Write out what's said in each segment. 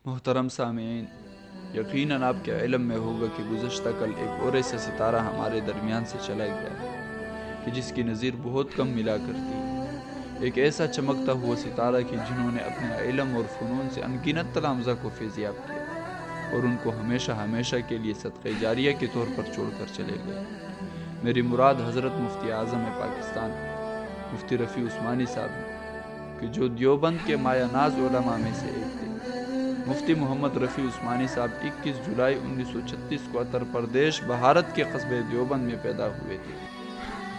محترم سامعین، یقیناً آپ کے علم میں ہوگا کہ گزشتہ کل ایک اور ایسا ستارہ ہمارے درمیان سے چلا گیا ہے کہ جس کی نظیر بہت کم ملا کرتی ہے۔ ایک ایسا چمکتا ہوا ستارہ کہ جنہوں نے اپنے علم اور فنون سے انگنت تلامذہ کو فیضیاب کیا اور ان کو ہمیشہ ہمیشہ کے لیے صدقہ جاریہ کے طور پر چھوڑ کر چلے گئے۔ میری مراد حضرت مفتی اعظم پاکستان مفتی رفیع عثمانی صاحب ہیں کہ جو دیوبند کے مایہ ناز علماء میں سے ایک تھے۔ مفتی محمد رفیع عثمانی صاحب 21 جولائی 1936 کو اتر پردیش بھارت کے قصبے دیوبند میں پیدا ہوئے تھے۔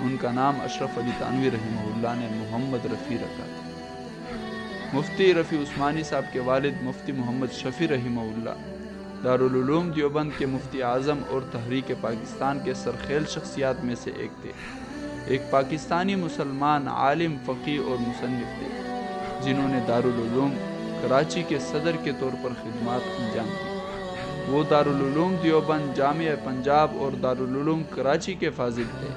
ان کا نام اشرف علی تھانوی رحمہ اللہ نے محمد رفیع رکھا تھا۔ مفتی رفیع عثمانی صاحب کے والد مفتی محمد شفیع رحمہ اللہ دارالعلوم دیوبند کے مفتی اعظم اور تحریک پاکستان کے سرخیل شخصیات میں سے ایک تھے۔ ایک پاکستانی مسلمان عالم، فقیہ اور مصنف تھے جنہوں نے دارالعلوم کراچی کے صدر کے طور پر خدمات انجام دی۔ وہ دارالعلوم دیوبند، جامعہ پنجاب اور دارالعلوم کراچی کے فاضل تھے۔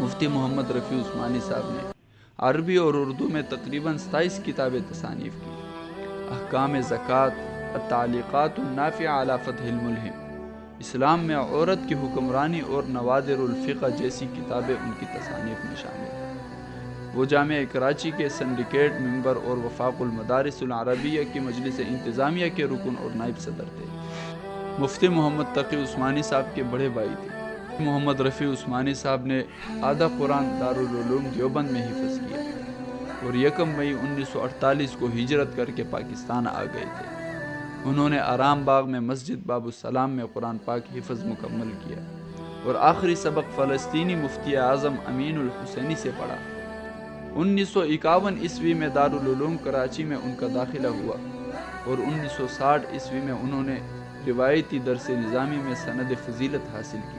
مفتی محمد رفیع عثمانی صاحب نے عربی اور اردو میں تقریباً 27 کتابیں تصانیف کی۔ احکام زکوٰۃ، التعلیقات النافعہ علی فتح الملہم، اسلام میں عورت کی حکمرانی اور نوادر الفقہ جیسی کتابیں ان کی تصانیف میں شامل ہیں۔ وہ جامعہ کراچی کے سنڈیکیٹ ممبر اور وفاق المدارس العربیہ کی مجلس انتظامیہ کے رکن اور نائب صدر تھے۔ مفتی محمد تقی عثمانی صاحب کے بڑے بھائی تھے۔ محمد رفیع عثمانی صاحب نے آدھا قرآن دارالعلوم دیوبند میں حفظ کیا اور 1 مئی 1948 کو ہجرت کر کے پاکستان آ گئے تھے۔ انہوں نے آرام باغ میں مسجد باب السلام میں قرآن پاک حفظ مکمل کیا اور آخری سبق فلسطینی مفتی اعظم امین الحسینی سے پڑھا۔ 1951 عیسوی میں دارالعلوم کراچی میں ان کا داخلہ ہوا اور 1960 عیسوی میں انہوں نے روایتی درس نظامی میں سند فضیلت حاصل کی۔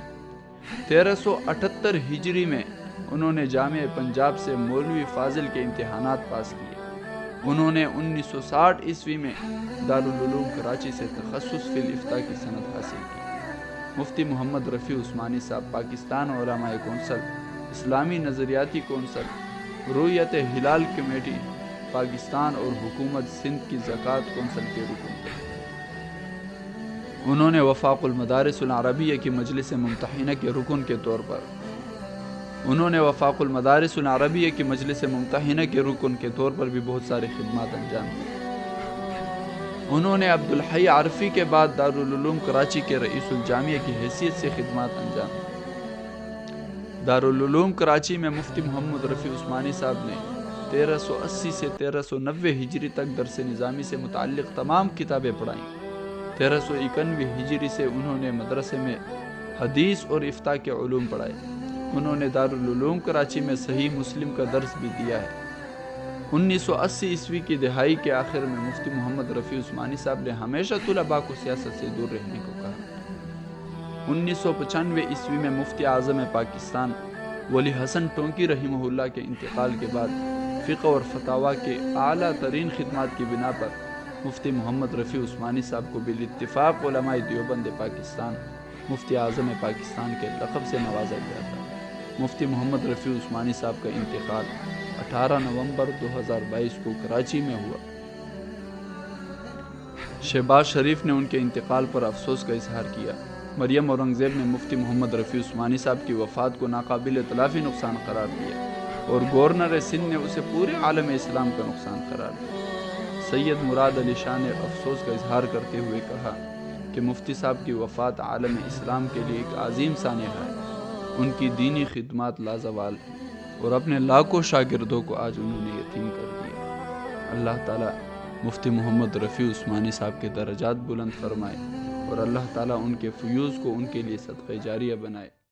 1378 ہجری میں انہوں نے جامعہ پنجاب سے مولوی فاضل کے امتحانات پاس کیے۔ انہوں نے 1960 عیسوی میں دارالعلوم کراچی سے تخصص فی الافتاء کی سند حاصل کی۔ مفتی محمد رفیع عثمانی صاحب پاکستان علماء کونسل، اسلامی نظریاتی کونسل، رؤیت ہلال کمیٹی پاکستان اور حکومت سندھ کی زکوٰۃ کونسل کے رکن تھے۔ انہوں نے وفاق المدارس العربیہ کی مجلس ممتحنہ کے رکن کے طور پر بھی بہت سارے خدمات انجام دی۔ انہوں نے عبدالحی عارفی کے بعد دارالعلوم کراچی کے رئیس الجامعہ کی حیثیت سے خدمات انجام دی۔ دارالعلوم کراچی میں مفتی محمد رفیع عثمانی صاحب نے 1380 سے 1390 ہجری تک درس نظامی سے متعلق تمام کتابیں پڑھائیں۔ 1391 ہجری سے انہوں نے مدرسے میں حدیث اور افتاء کے علوم پڑھائے۔ انہوں نے دارالعلوم کراچی میں صحیح مسلم کا درس بھی دیا ہے۔ 1980 عیسوی کی دہائی کے آخر میں مفتی محمد رفیع عثمانی صاحب نے ہمیشہ طلباء کو سیاست سے دور رہنے کو کہا۔ 1995 عیسوی میں مفتی اعظم پاکستان ولی حسن ٹونکی رحمہ اللہ کے انتقال کے بعد فقہ اور فتاویٰ کے اعلیٰ ترین خدمات کی بنا پر مفتی محمد رفیع عثمانی صاحب کو بالاتفاق علماء دیوبند پاکستان مفتی اعظم پاکستان کے لقب سے نوازا گیا تھا۔ مفتی محمد رفیع عثمانی صاحب کا انتقال 18 نومبر 2022 کو کراچی میں ہوا۔ شہباز شریف نے ان کے انتقال پر افسوس کا اظہار کیا۔ مریم اورنگزیب نے مفتی محمد رفیع عثمانی صاحب کی وفات کو ناقابل تلافی نقصان قرار دیا اور گورنر سندھ نے اسے پورے عالم اسلام کا نقصان قرار دیا۔ سید مراد علی شاہ نے افسوس کا اظہار کرتے ہوئے کہا کہ مفتی صاحب کی وفات عالم اسلام کے لیے ایک عظیم سانحہ ہے۔ ان کی دینی خدمات لازوال ہیں اور اپنے لاکھوں شاگردوں کو آج انہوں نے یتیم کر دیا۔ اللہ تعالیٰ مفتی محمد رفیع عثمانی صاحب کے درجات بلند فرمائے اور اللہ تعالیٰ ان کے فیوز کو ان کے لیے صدقہ جاریہ بنائے۔